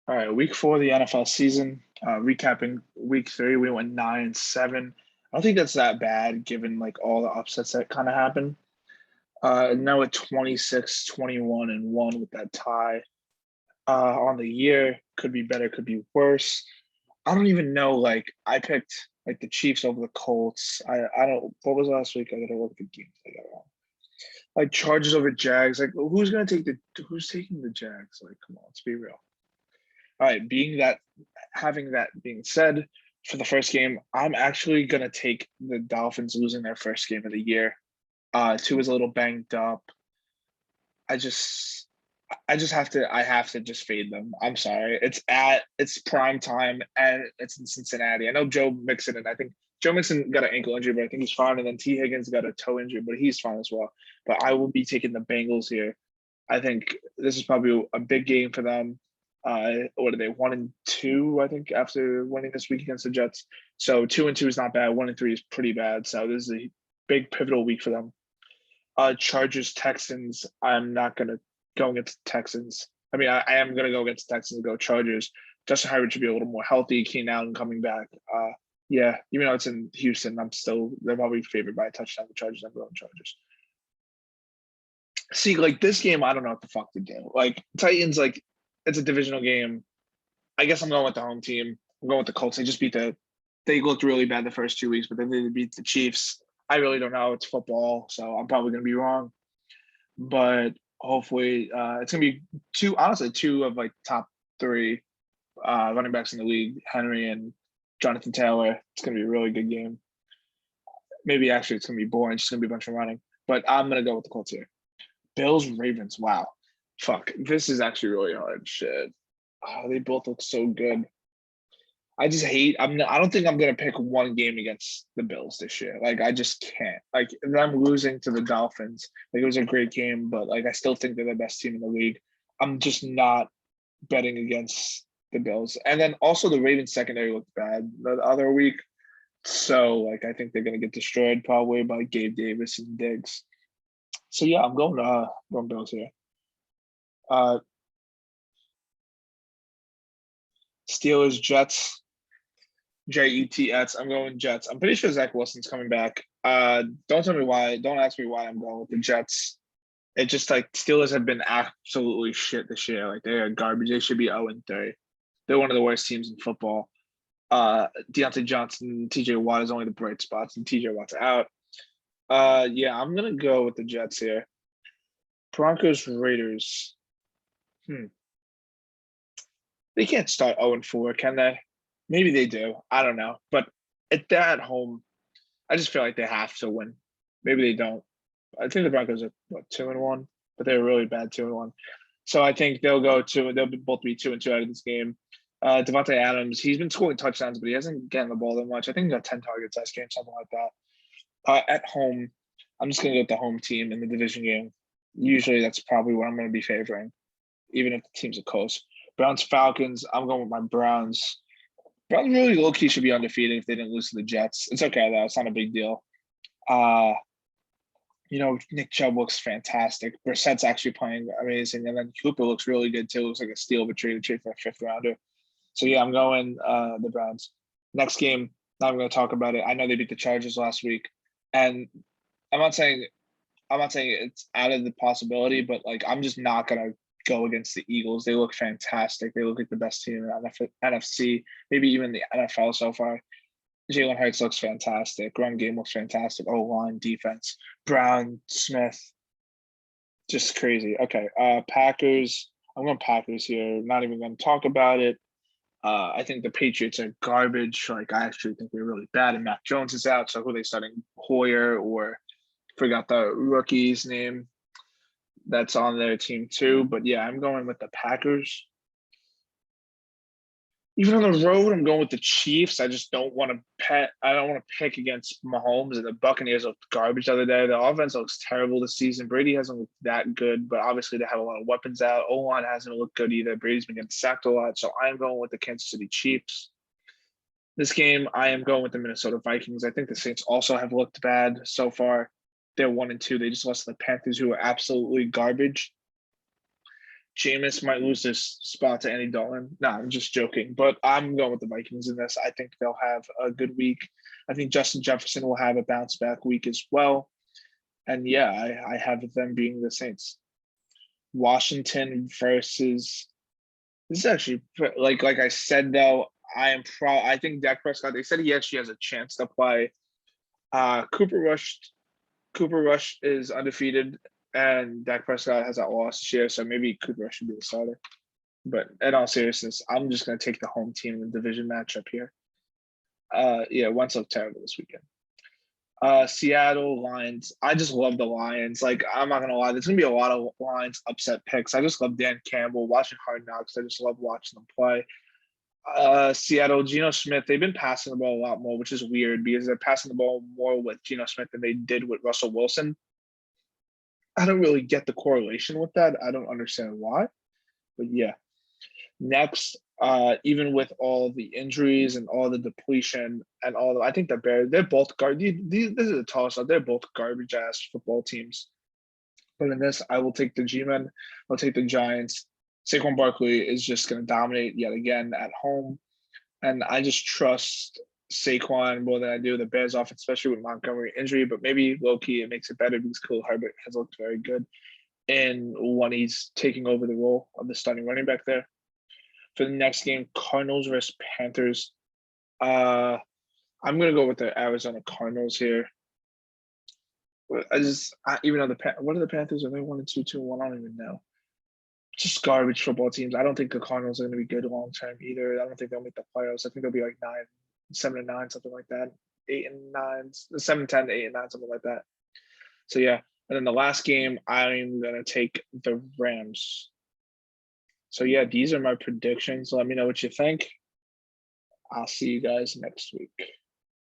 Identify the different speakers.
Speaker 1: All right, week 4 of the NFL season. Recapping week 3, we went 9-7. I don't think that's that bad given like all the upsets that kind of happened. Now at 26, 21, and 1 with that tie on the year. Could be better, could be worse. I don't even know. Like I picked like the Chiefs over the Colts. I don't. What was last week? I gotta look at the games I got wrong. Like Chargers over Jags. Like who's gonna take the? Who's taking the Jags? Like come on, let's be real. All right, having that being said, for the first game, I'm actually gonna take the Dolphins losing their first game of the year. Two is a little banged up. I just I have to just fade them. I'm sorry. It's prime time and it's in Cincinnati. I know Joe Mixon, and I think Joe Mixon got an ankle injury, but I think he's fine. And then T. Higgins got a toe injury, but he's fine as well. But I will be taking the Bengals here. I think this is probably a big game for them. What are they? 1-2, I think, after winning this week against the Jets. So 2-2 is not bad. 1-3 is pretty bad. So this is a big pivotal week for them. Chargers Texans. I'm not gonna go against Texans. I mean, I am gonna go against Texans and go Chargers. Justin Herbert should be a little more healthy. Keenan Allen coming back. Yeah, even though it's in Houston, they're probably favored by a touchdown. The Chargers. I'm going Chargers. See, like this game, I don't know what the fuck to do. Like Titans, like it's a divisional game. I guess I'm going with the home team. I'm going with the Colts. They looked really bad the first 2 weeks, but then they beat the Chiefs. I really don't know. It's football, so I'm probably going to be wrong. But hopefully, it's going to be two of like top 3 running backs in the league, Henry and Jonathan Taylor. It's going to be a really good game. Maybe actually it's going to be boring. It's just going to be a bunch of running. But I'm going to go with the Colts here. Bills, Ravens. Wow. Fuck. This is actually really hard. Shit. Oh, they both look so good. I just hate. I don't think I'm gonna pick one game against the Bills this year. Like I just can't. Like them losing to the Dolphins. Like it was a great game, but like I still think they're the best team in the league. I'm just not betting against the Bills. And then also the Ravens secondary looked bad the other week. So like I think they're gonna get destroyed probably by Gabe Davis and Diggs. So yeah, I'm going Bills here. Uh Steelers, Jets. Jets. I'm going Jets. I'm pretty sure Zach Wilson's coming back. Don't tell me why. Don't ask me why I'm going with the Jets. It just like Steelers have been absolutely shit this year. Like they are garbage. They should be 0-3. They're one of the worst teams in football. Deontay Johnson, TJ Watt is only the bright spots, and TJ Watt's out. Yeah, I'm gonna go with the Jets here. Broncos, Raiders. They can't start 0-4, can they? Maybe they do. I don't know. But if they're at home, I just feel like they have to win. Maybe they don't. I think the Broncos are 2-1, but they're really bad 2-1. So I think they'll go two. They'll both be 2-2 out of this game. Devonte Adams, he's been scoring touchdowns, but he hasn't getting the ball that much. I think he got 10 targets last game, something like that. At home, I'm just going to go with the home team in the division game. Usually, that's probably what I'm going to be favoring, even if the teams are close. Browns Falcons. I'm going with my Browns. Browns really low key should be undefeated if they didn't lose to the Jets. It's okay though; it's not a big deal. Uh, Nick Chubb looks fantastic. Brissett's actually playing amazing, and then Cooper looks really good too. Looks like a steal of a trade for a 5th rounder. So yeah, I'm going the Browns. Next game, not even going to talk about it. I know they beat the Chargers last week, and I'm not saying it's out of the possibility, but like I'm just not going to go against the Eagles. They look fantastic. They look like the best team in the NFC, maybe even the NFL so far. Jalen Hurts looks fantastic. Run game looks fantastic. O-line, defense. Brown, Smith, just crazy. Okay, Packers. I'm going Packers here. Not even going to talk about it. I think the Patriots are garbage. Like I actually think they're really bad. And Mac Jones is out. So who are they starting? Hoyer or forgot the rookie's name that's on their team too. But yeah, I'm going with the Packers. Even on the road, I'm going with the Chiefs. I just don't want to pet. I don't want to pick against Mahomes, and the Buccaneers looked garbage the other day. The offense looks terrible this season. Brady hasn't looked that good, but obviously they have a lot of weapons out. O-line hasn't looked good either. Brady's been getting sacked a lot, so I am going with the Kansas City Chiefs. This game, I am going with the Minnesota Vikings. I think the Saints also have looked bad so far. They're 1-2. They just lost to the Panthers, who are absolutely garbage. Jameis might lose this spot to Andy Dalton. No, I'm just joking. But I'm going with the Vikings in this. I think they'll have a good week. I think Justin Jefferson will have a bounce back week as well. And yeah, I have them being the Saints. Washington versus this is actually like I said though, I think Dak Prescott, they said he actually has a chance to play. Cooper Rush is undefeated and Dak Prescott has not lost this year, so maybe Cooper Rush should be the starter. But in all seriousness, I'm just gonna take the home team in the division matchup here. Yeah, Wentz looked terrible this weekend. Seattle Lions. I just love the Lions. Like, I'm not gonna lie, there's gonna be a lot of Lions upset picks. I just love Dan Campbell, watching Hard Knocks. I just love watching them play. Seattle, Geno Smith, they've been passing the ball a lot more, which is weird because they're passing the ball more with Geno Smith than they did with Russell Wilson. I don't really get the correlation with that. I don't understand why. But yeah. Next, even with all the injuries and all the depletion and all the, I think the Bears, they're both this is a toss-up. They're both garbage ass football teams. But in this, I will take the G-Men. I'll take the Giants. Saquon Barkley is just going to dominate yet again at home. And I just trust Saquon more than I do the Bears offense, especially with Montgomery injury. But maybe low-key it makes it better because Khalil Herbert has looked very good. And when he's taking over the role of the starting running back there. For the next game, Cardinals versus Panthers. I'm going to go with the Arizona Cardinals here. Even though what are the Panthers? Are they 1-2-2-1? I don't even know. Just garbage football teams. I don't think the Cardinals are going to be good long term either. I don't think they'll make the playoffs. I think they'll be like 7-9, something like that. 8-9, 7-10, 8-9, something like that. So yeah. And then the last game, I'm going to take the Rams. So yeah, these are my predictions. Let me know what you think. I'll see you guys next week.